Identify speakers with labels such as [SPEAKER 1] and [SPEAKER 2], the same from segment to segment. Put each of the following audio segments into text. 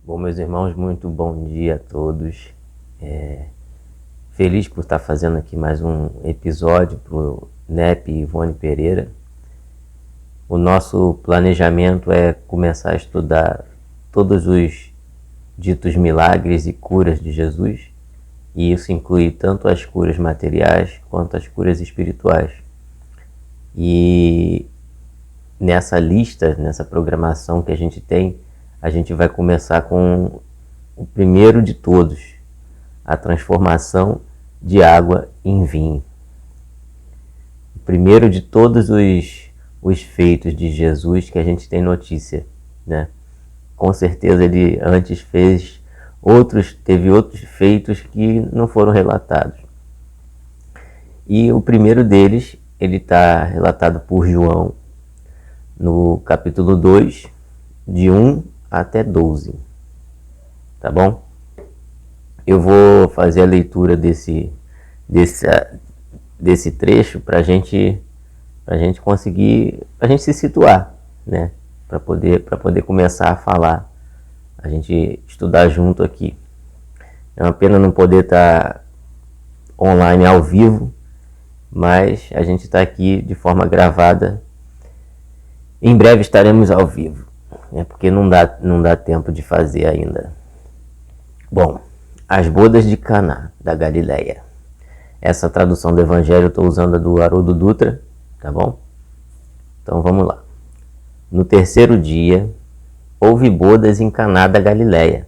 [SPEAKER 1] Bom, meus irmãos, muito bom dia a todos. Feliz por estar fazendo aqui mais um episódio para o NEP Ivone Pereira. O nosso planejamento é começar a estudar todos os ditos milagres e curas de Jesus, e isso inclui tanto as curas materiais quanto as curas espirituais. E nessa lista, nessa programação que a gente tem, a gente vai começar com o primeiro de todos, a transformação de água em vinho. O primeiro de todos os feitos de Jesus que a gente tem notícia, né? Com certeza ele antes teve outros feitos que não foram relatados. E o primeiro deles, ele está relatado por João, no capítulo 2, de 1 até 12. Tá bom? Eu vou fazer a leitura desse trecho para a gente conseguir, para a gente se situar, né? Para poder começar a falar, a gente estudar junto aqui. É uma pena não poder estar online ao vivo, mas a gente está aqui de forma gravada. Em breve estaremos ao vivo, porque não dá tempo de fazer ainda. Bom, as bodas de Caná da Galileia. Essa tradução do Evangelho eu estou usando a do Haroldo Dutra, tá bom? Então vamos lá. No terceiro dia, houve bodas em Caná da Galileia,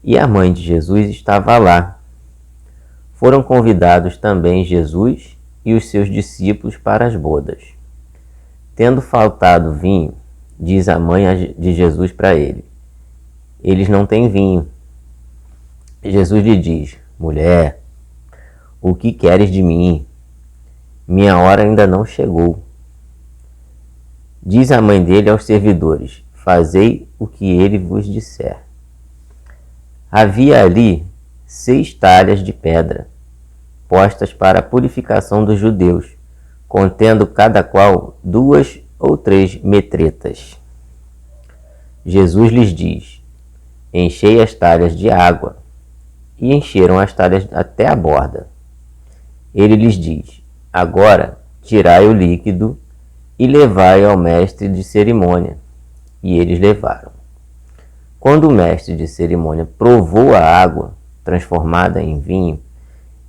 [SPEAKER 1] e a mãe de Jesus estava lá. Foram convidados também Jesus e os seus discípulos para as bodas. Tendo faltado vinho, diz a mãe de Jesus para ele: eles não têm vinho. Jesus lhe diz: mulher, o que queres de mim? Minha hora ainda não chegou. Diz a mãe dele aos servidores: fazei o que ele vos disser. Havia ali 6 talhas de pedra, postas para a purificação dos judeus, contendo cada qual 2 ou 3 metretas. Jesus lhes diz: enchei as talhas de água. E encheram as talhas até a borda. Ele lhes diz: agora tirai o líquido e levai ao mestre de cerimônia. E eles levaram. Quando o mestre de cerimônia provou a água transformada em vinho,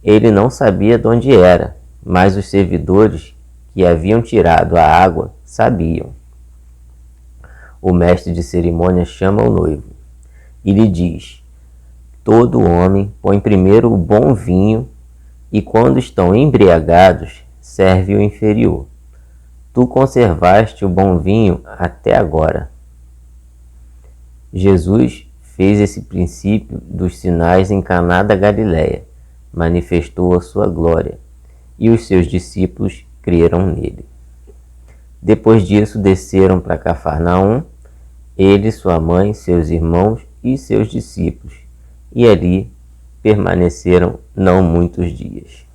[SPEAKER 1] ele não sabia de onde era, mas os servidores que haviam tirado a água sabiam. O mestre de cerimônia chama o noivo e lhe diz: todo homem põe primeiro o bom vinho e, quando estão embriagados, serve o inferior. Tu conservaste o bom vinho até agora. Jesus fez esse princípio dos sinais em Caná da Galileia, manifestou a sua glória, e os seus discípulos creram nele. Depois disso, desceram para Cafarnaum, ele, sua mãe, seus irmãos e seus discípulos, e ali permaneceram não muitos dias.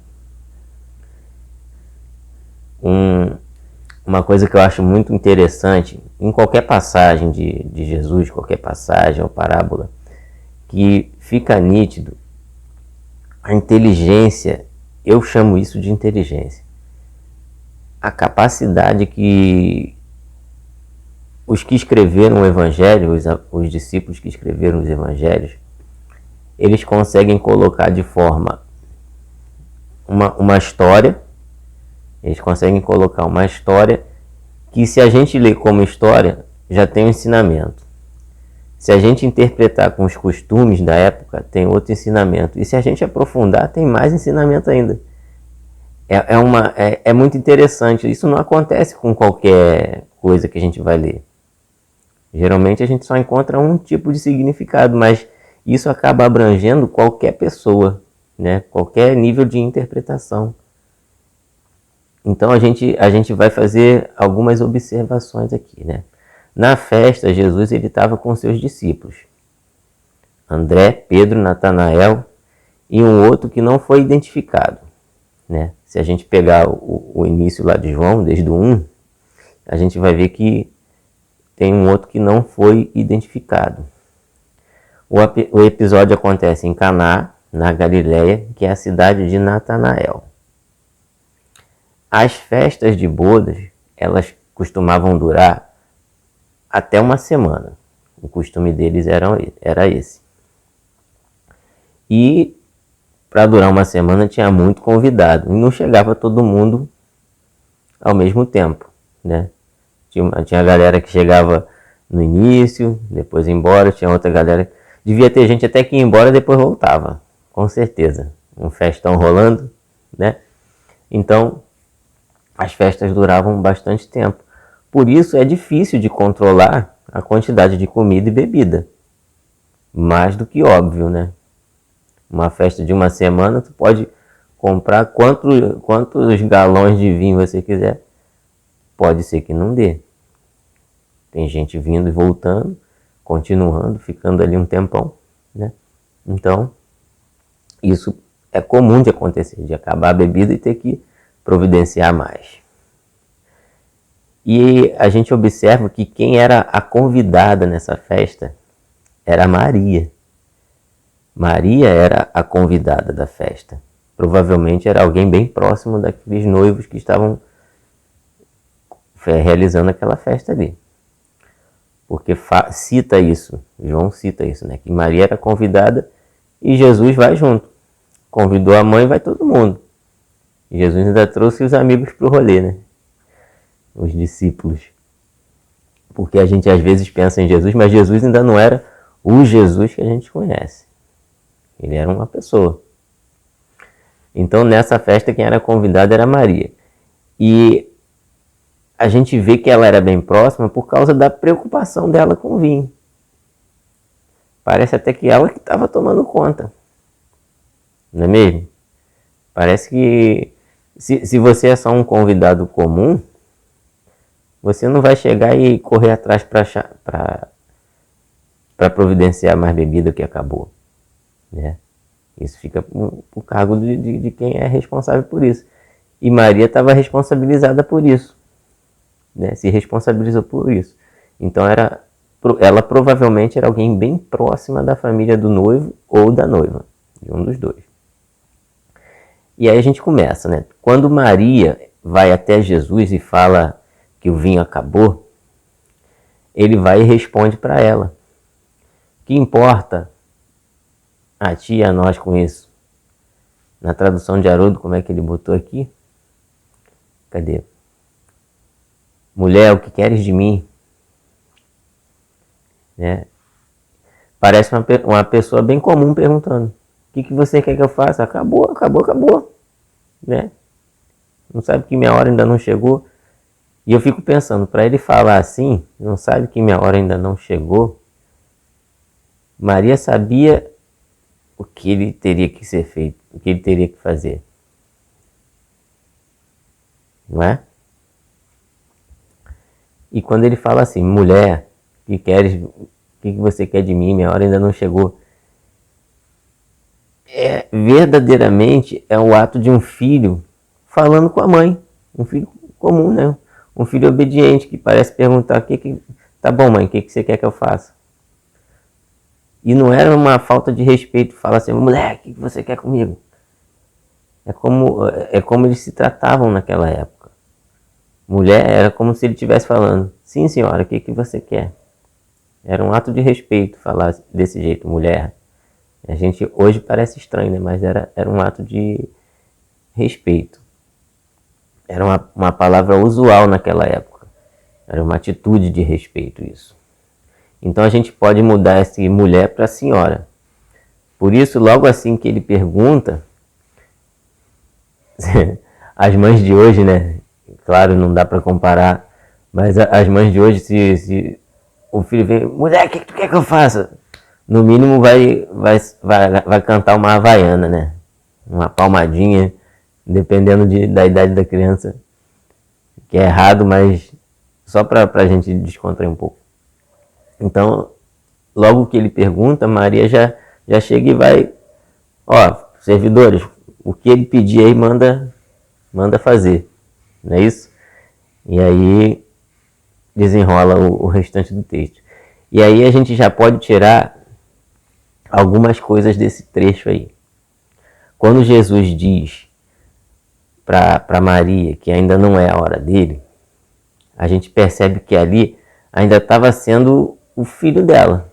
[SPEAKER 1] Uma coisa que eu acho muito interessante, em qualquer passagem de Jesus, qualquer passagem ou parábola, que fica nítido a inteligência, eu chamo isso de inteligência, a capacidade que os que escreveram o Evangelho, os discípulos que escreveram os Evangelhos, eles conseguem colocar de forma uma história. Eles conseguem colocar uma história que, se a gente ler como história, já tem um ensinamento. Se a gente interpretar com os costumes da época, tem outro ensinamento. E se a gente aprofundar, tem mais ensinamento ainda. É muito interessante. Isso não acontece com qualquer coisa que a gente vai ler. Geralmente a gente só encontra um tipo de significado, mas isso acaba abrangendo qualquer pessoa, né? Qualquer nível de interpretação. Então a gente vai fazer algumas observações aqui, né? Na festa, Jesus estava com seus discípulos: André, Pedro, Natanael e um outro que não foi identificado, né? Se a gente pegar o início lá de João, desde o 1, a gente vai ver que tem um outro que não foi identificado. O episódio acontece em Caná, na Galileia, que é a cidade de Natanael. As festas de bodas, elas costumavam durar até uma semana. O costume deles era esse. E para durar uma semana tinha muito convidado. E não chegava todo mundo ao mesmo tempo, né? Tinha galera que chegava no início, depois ia embora. Tinha outra galera... Devia ter gente até que ia embora e depois voltava. Com certeza. Um festão rolando, né? Então, as festas duravam bastante tempo. Por isso é difícil de controlar a quantidade de comida e bebida. Mais do que óbvio, né? Uma festa de uma semana, tu pode comprar quantos galões de vinho você quiser. Pode ser que não dê. Tem gente vindo e voltando, continuando, ficando ali um tempão, né? Então, isso é comum de acontecer, de acabar a bebida e ter que providenciar mais. E a gente observa que quem era a convidada nessa festa era Maria. Maria era a convidada da festa. Provavelmente era alguém bem próximo daqueles noivos que estavam realizando aquela festa ali. Porque cita isso, João cita isso, né? Que Maria era convidada e Jesus vai junto. Convidou a mãe, vai todo mundo. E Jesus ainda trouxe os amigos para o rolê, né? Os discípulos. Porque a gente às vezes pensa em Jesus, mas Jesus ainda não era o Jesus que a gente conhece. Ele era uma pessoa. Então nessa festa quem era convidada era Maria. E a gente vê que ela era bem próxima por causa da preocupação dela com o vinho. Parece até que ela que estava tomando conta. Não é mesmo? Parece que se você é só um convidado comum, você não vai chegar e correr atrás para providenciar mais bebida que acabou, né? Isso fica por cargo de quem é responsável por isso. E Maria estava responsabilizada por isso, né? Se responsabilizou por isso. Então ela provavelmente era alguém bem próxima da família do noivo ou da noiva, de um dos dois. E aí a gente começa, né? Quando Maria vai até Jesus e fala que o vinho acabou, ele vai e responde para ela: que importa a ti e a nós com isso? Na tradução de Haroldo, como é que ele botou aqui? Cadê? Mulher, o que queres de mim? Né? Parece uma pessoa bem comum perguntando: o que você quer que eu faça? Acabou. Né? Não sabe que minha hora ainda não chegou? E eu fico pensando, para ele falar assim, não sabe que minha hora ainda não chegou, Maria sabia o que ele teria que ser feito, o que ele teria que fazer. Não é? E quando ele fala assim: mulher, o que você quer de mim? Minha hora ainda não chegou. Verdadeiramente é o ato de um filho falando com a mãe. Um filho comum, né? Um filho obediente que parece perguntar: tá bom, mãe, o que você quer que eu faça? E não era uma falta de respeito falar assim: mulher, o que você quer comigo? É como eles se tratavam naquela época. Mulher era como se ele estivesse falando: sim, senhora, o que você quer? Era um ato de respeito falar desse jeito, mulher. A gente hoje parece estranho, né? Mas era um ato de respeito. Era uma palavra usual naquela época. Era uma atitude de respeito isso. Então a gente pode mudar esse mulher para senhora. Por isso, logo assim que ele pergunta, as mães de hoje, né? Claro, não dá para comparar, mas as mães de hoje, se o filho vem: mulher, o que tu quer que eu faça? No mínimo vai cantar uma havaiana, né? Uma palmadinha, dependendo da idade da criança, que é errado, mas só para a gente descontrair um pouco. Então, logo que ele pergunta, Maria já chega e vai: servidores, o que ele pedir aí, manda fazer, não é isso? E aí desenrola o restante do texto. E aí a gente já pode tirar algumas coisas desse trecho aí. Quando Jesus diz para Maria que ainda não é a hora dele, a gente percebe que ali ainda estava sendo o filho dela.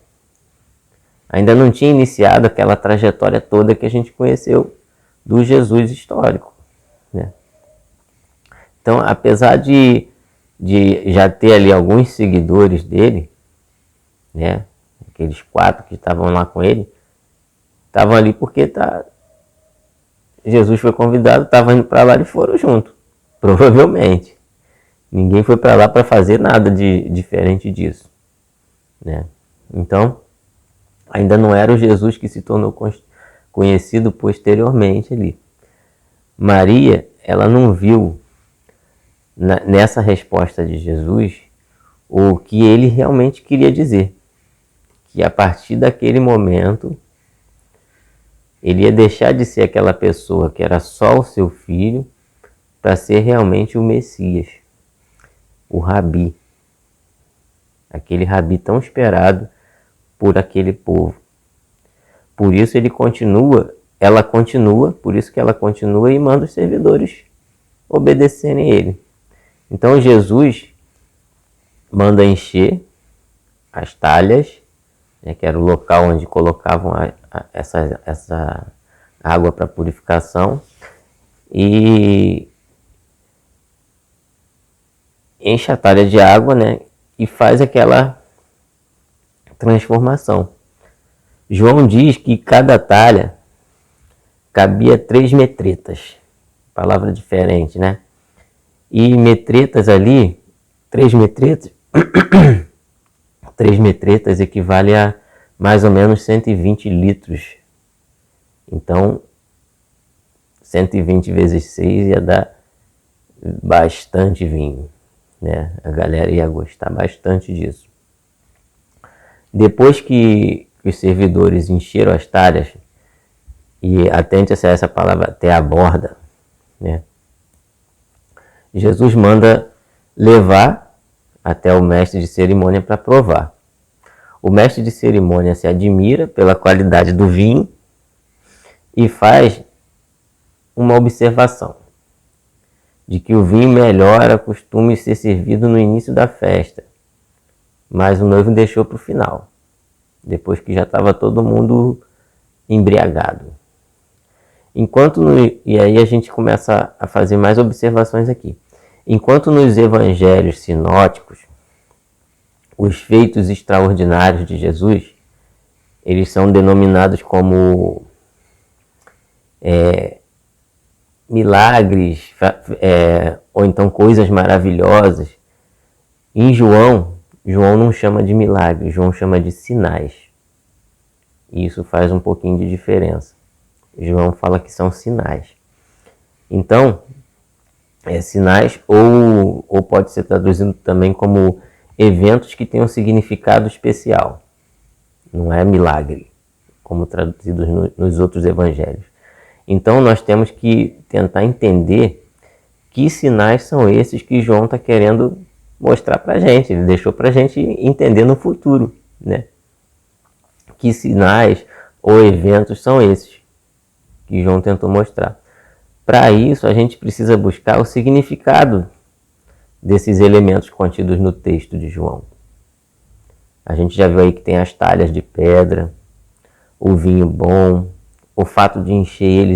[SPEAKER 1] Ainda não tinha iniciado aquela trajetória toda que a gente conheceu do Jesus histórico, né? Então, apesar de já ter ali alguns seguidores dele, né? Aqueles 4 que estavam lá com ele, estavam ali porque Jesus foi convidado, estava indo para lá e foram junto, provavelmente. Ninguém foi para lá para fazer nada de diferente disso, né? Então, ainda não era o Jesus que se tornou conhecido posteriormente ali. Maria, ela não viu nessa resposta de Jesus o que ele realmente queria dizer. Que a partir daquele momento, ele ia deixar de ser aquela pessoa que era só o seu filho para ser realmente o Messias, o Rabi. Aquele Rabi tão esperado por aquele povo. Por isso por isso que ela continua e manda os servidores obedecerem a ele. Então Jesus manda encher as talhas, né, que era o local onde colocavam essa água para purificação, e enche a talha de água, né, e faz aquela transformação. João diz que cada talha cabia 3 metretas, palavra diferente, né? E metretas ali, 3 metretas, 3 metretas equivale a mais ou menos 120 litros. Então, 120 vezes 6 ia dar bastante vinho, né? A galera ia gostar bastante disso. Depois que os servidores encheram as talhas, e atente-se a essa palavra, até a borda, né? Jesus manda levar até o mestre de cerimônia para provar. O mestre de cerimônia se admira pela qualidade do vinho e faz uma observação de que o vinho melhor costuma ser servido no início da festa, mas o noivo deixou para o final, depois que já estava todo mundo embriagado. E aí a gente começa a fazer mais observações aqui. Enquanto nos evangelhos sinóticos, os feitos extraordinários de Jesus, eles são denominados como milagres, ou então coisas maravilhosas. Em João não chama de milagres, João chama de sinais. E isso faz um pouquinho de diferença. João fala que são sinais. Então, sinais ou pode ser traduzido também como eventos que têm um significado especial. Não é milagre, como traduzidos nos outros evangelhos. Então, nós temos que tentar entender que sinais são esses que João está querendo mostrar para a gente. Ele deixou para a gente entender no futuro, né? Que sinais ou eventos são esses que João tentou mostrar. Para isso, a gente precisa buscar o significado desses elementos contidos no texto de João. A gente já viu aí que tem as talhas de pedra, o vinho bom, o fato de encher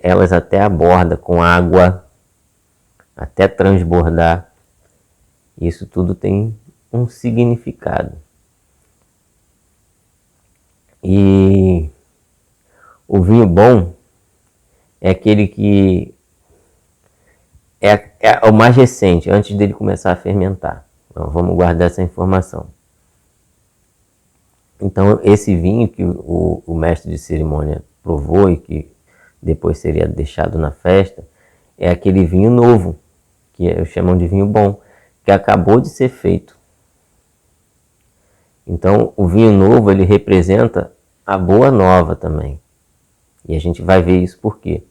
[SPEAKER 1] elas até a borda com água, até transbordar. Isso tudo tem um significado. E o vinho bom é aquele que é o mais recente, antes dele começar a fermentar. Então, vamos guardar essa informação. Então, esse vinho que o mestre de cerimônia provou e que depois seria deixado na festa, é aquele vinho novo, que chamam de vinho bom, que acabou de ser feito. Então, o vinho novo, ele representa a boa nova também. E a gente vai ver isso por quê?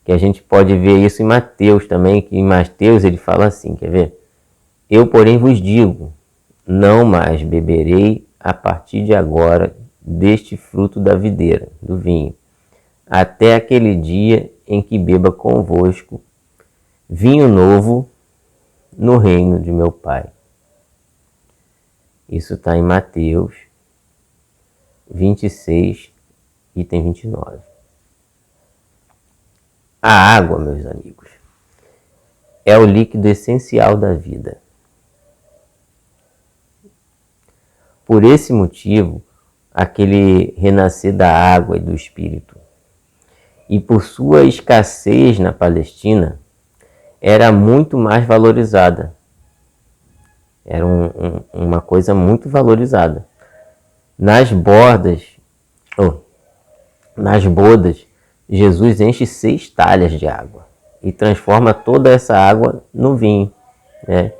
[SPEAKER 1] Que a gente pode ver isso em Mateus também, que em Mateus ele fala assim, quer ver? Eu, porém, vos digo, não mais beberei a partir de agora deste fruto da videira, do vinho, até aquele dia em que beba convosco vinho novo no reino de meu Pai. Isso está em Mateus 26, item 29. A água, meus amigos, é o líquido essencial da vida. Por esse motivo, aquele renascer da água e do Espírito, e por sua escassez na Palestina, era muito mais valorizada. Era uma coisa muito valorizada. Nas bodas, Jesus enche 6 talhas de água e transforma toda essa água no vinho, né?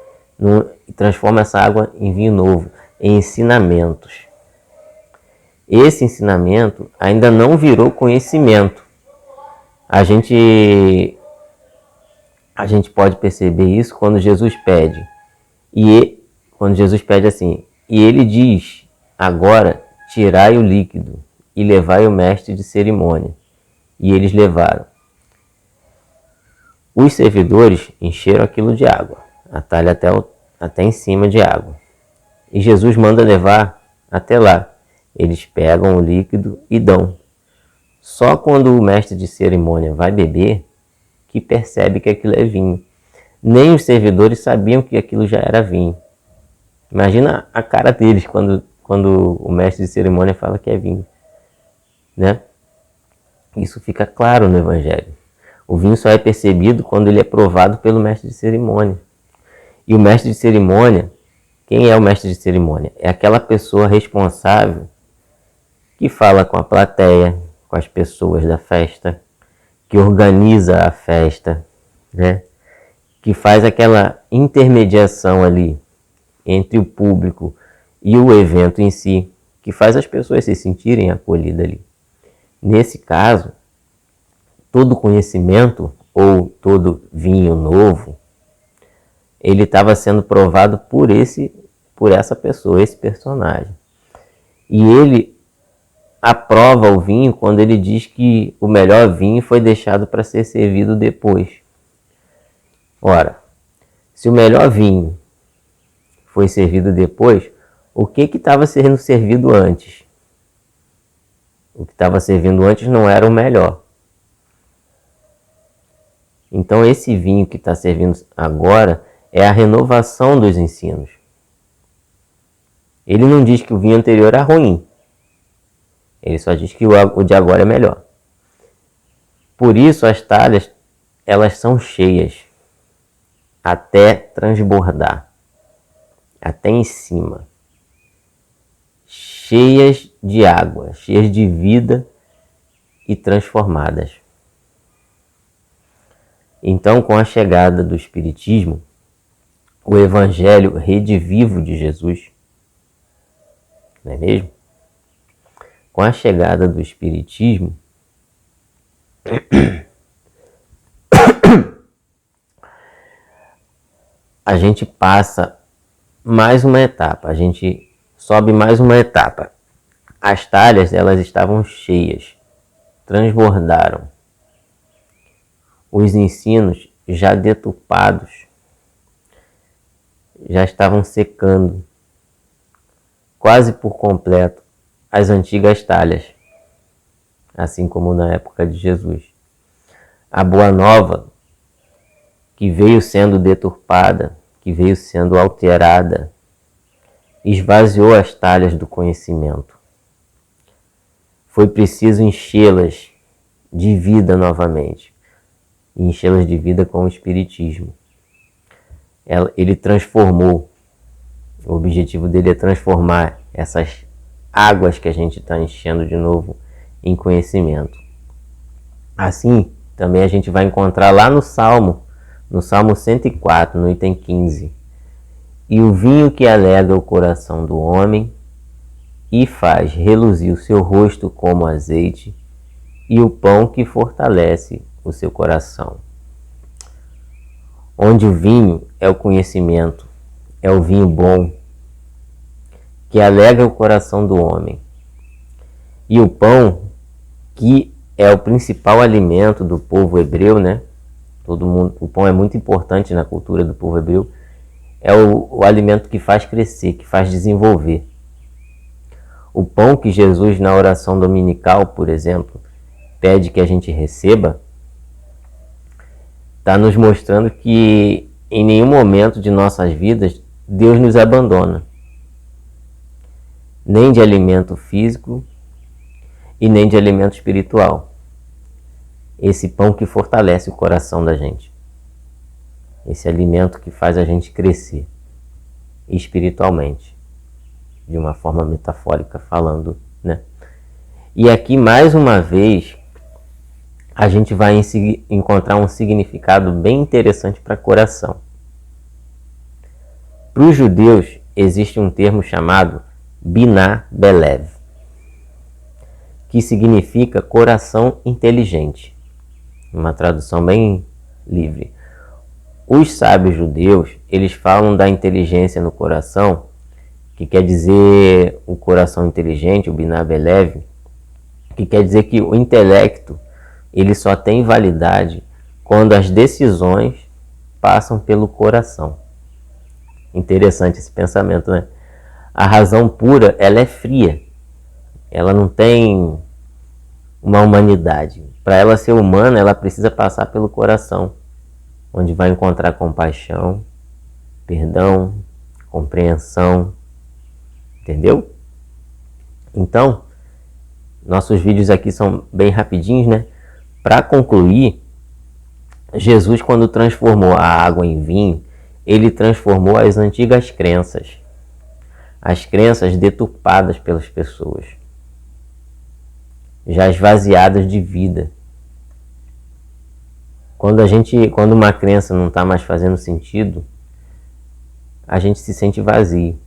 [SPEAKER 1] Transforma essa água em vinho novo, em ensinamentos. Esse ensinamento ainda não virou conhecimento. A gente pode perceber isso quando Jesus pede. Quando Jesus pede assim, e ele diz, agora tirai o líquido e levai o mestre de cerimônia. E eles levaram. Os servidores encheram aquilo de água, a talha até em cima de água. E Jesus manda levar até lá. Eles pegam o líquido e dão. Só quando o mestre de cerimônia vai beber, que percebe que aquilo é vinho. Nem os servidores sabiam que aquilo já era vinho. Imagina a cara deles quando o mestre de cerimônia fala que é vinho, né? Isso fica claro no Evangelho. O vinho só é percebido quando ele é provado pelo mestre de cerimônia. E o mestre de cerimônia, quem é o mestre de cerimônia? É aquela pessoa responsável que fala com a plateia, com as pessoas da festa, que organiza a festa, né? Que faz aquela intermediação ali entre o público e o evento em si, que faz as pessoas se sentirem acolhidas ali. Nesse caso, todo conhecimento ou todo vinho novo, ele estava sendo provado por essa pessoa, esse personagem. E ele aprova o vinho quando ele diz que o melhor vinho foi deixado para ser servido depois. Ora, se o melhor vinho foi servido depois, o que estava sendo servido antes? O que estava servindo antes não era o melhor. Então esse vinho que está servindo agora é a renovação dos ensinos. Ele não diz que o vinho anterior é ruim. Ele só diz que o de agora é melhor. Por isso as talhas, elas são cheias até transbordar, até em cima. Cheias de água, cheias de vida e transformadas. Então, com a chegada do Espiritismo, o Evangelho redivivo de Jesus, não é mesmo? Com a chegada do Espiritismo, a gente passa mais uma etapa, a gente sobe mais uma etapa. As talhas, elas estavam cheias, transbordaram. Os ensinos já deturpados já estavam secando quase por completo as antigas talhas, assim como na época de Jesus. A Boa Nova, que veio sendo deturpada, que veio sendo alterada, esvaziou as talhas do conhecimento. Foi preciso enchê-las de vida novamente, e enchê-las de vida com o Espiritismo. Ele transformou, o objetivo dele é transformar essas águas que a gente está enchendo de novo em conhecimento. Assim, também a gente vai encontrar lá no Salmo 104, no item 15. E o vinho que alegra o coração do homem e faz reluzir o seu rosto como azeite, e o pão que fortalece o seu coração. Onde o vinho é o conhecimento, é o vinho bom, que alegra o coração do homem. E o pão, que é o principal alimento do povo hebreu, né? Todo mundo, o pão é muito importante na cultura do povo hebreu. É o alimento que faz crescer, que faz desenvolver. O pão que Jesus, na oração dominical, por exemplo, pede que a gente receba, está nos mostrando que em nenhum momento de nossas vidas Deus nos abandona. Nem de alimento físico e nem de alimento espiritual. Esse pão que fortalece o coração da gente. Esse alimento que faz a gente crescer espiritualmente, de uma forma metafórica falando, né? E aqui, mais uma vez, a gente vai encontrar um significado bem interessante para coração. Para os judeus, existe um termo chamado Binah Belev, que significa coração inteligente. Uma tradução bem livre. Os sábios judeus, eles falam da inteligência no coração, que quer dizer o coração inteligente, o Binah Belev, que quer dizer que o intelecto ele só tem validade quando as decisões passam pelo coração. Interessante esse pensamento, né? A razão pura, ela é fria. Ela não tem uma humanidade. Para ela ser humana, ela precisa passar pelo coração, onde vai encontrar compaixão, perdão, compreensão. Entendeu? Então, nossos vídeos aqui são bem rapidinhos, né? Para concluir, Jesus, quando transformou a água em vinho, ele transformou as antigas crenças. As crenças deturpadas pelas pessoas, já esvaziadas de vida. Quando uma crença não está mais fazendo sentido, a gente se sente vazio.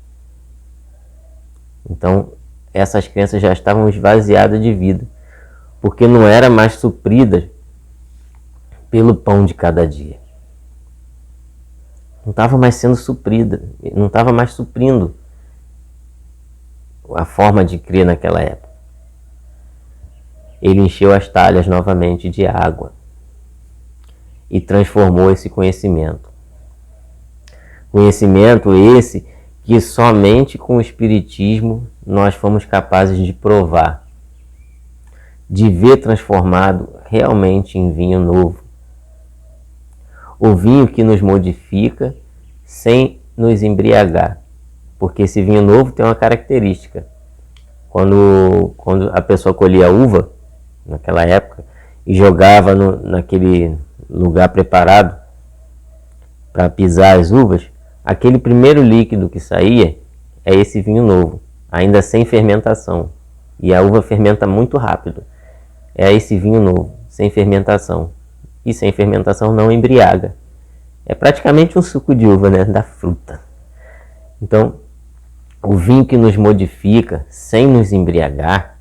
[SPEAKER 1] Então, essas crenças já estavam esvaziadas de vida, porque não era mais suprida pelo pão de cada dia. Não estava mais sendo suprida, não estava mais suprindo a forma de crer naquela época. Ele encheu as talhas novamente de água e transformou esse conhecimento. Conhecimento esse que somente com o Espiritismo nós fomos capazes de provar, de ver transformado realmente em vinho novo. O vinho que nos modifica sem nos embriagar. Porque esse vinho novo tem uma característica. Quando a pessoa colhia uva, naquela época, e jogava naquele lugar preparado para pisar as uvas, aquele primeiro líquido que saía é esse vinho novo, ainda sem fermentação. E a uva fermenta muito rápido. É esse vinho novo, sem fermentação. E sem fermentação não embriaga. É praticamente um suco de uva, né, da fruta. Então, o vinho que nos modifica sem nos embriagar,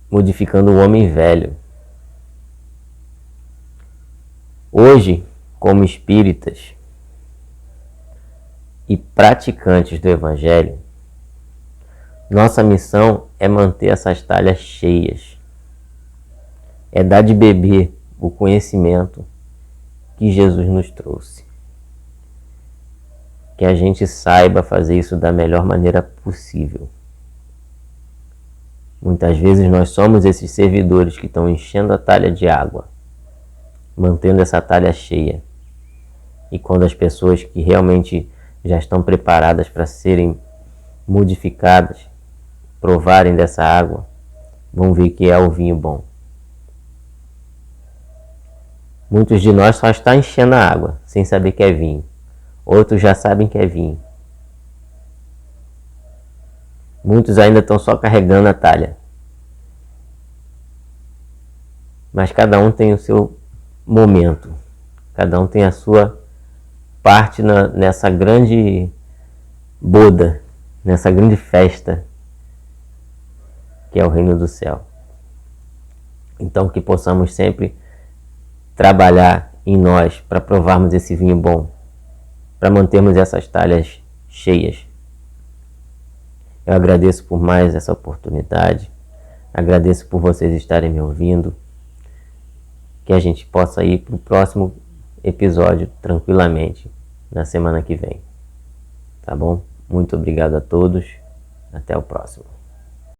[SPEAKER 1] modificando o homem velho. Hoje, como espíritas e praticantes do Evangelho, nossa missão é manter essas talhas cheias. É dar de beber o conhecimento que Jesus nos trouxe. Que a gente saiba fazer isso da melhor maneira possível. Muitas vezes nós somos esses servidores que estão enchendo a talha de água, mantendo essa talha cheia. E quando as pessoas que realmente já estão preparadas para serem modificadas, provarem dessa água, vão ver que é o vinho bom. Muitos de nós só estão enchendo a água, sem saber que é vinho. Outros já sabem que é vinho. Muitos ainda estão só carregando a talha. Mas cada um tem o seu momento. Cada um tem a sua parte nessa grande boda, nessa grande festa que é o reino do céu. Então que possamos sempre trabalhar em nós para provarmos esse vinho bom, para mantermos essas talhas cheias. Eu agradeço por mais essa oportunidade, agradeço por vocês estarem me ouvindo, que a gente possa ir para o próximo episódio tranquilamente na semana que vem. Tá bom? Muito obrigado a todos. Até o próximo.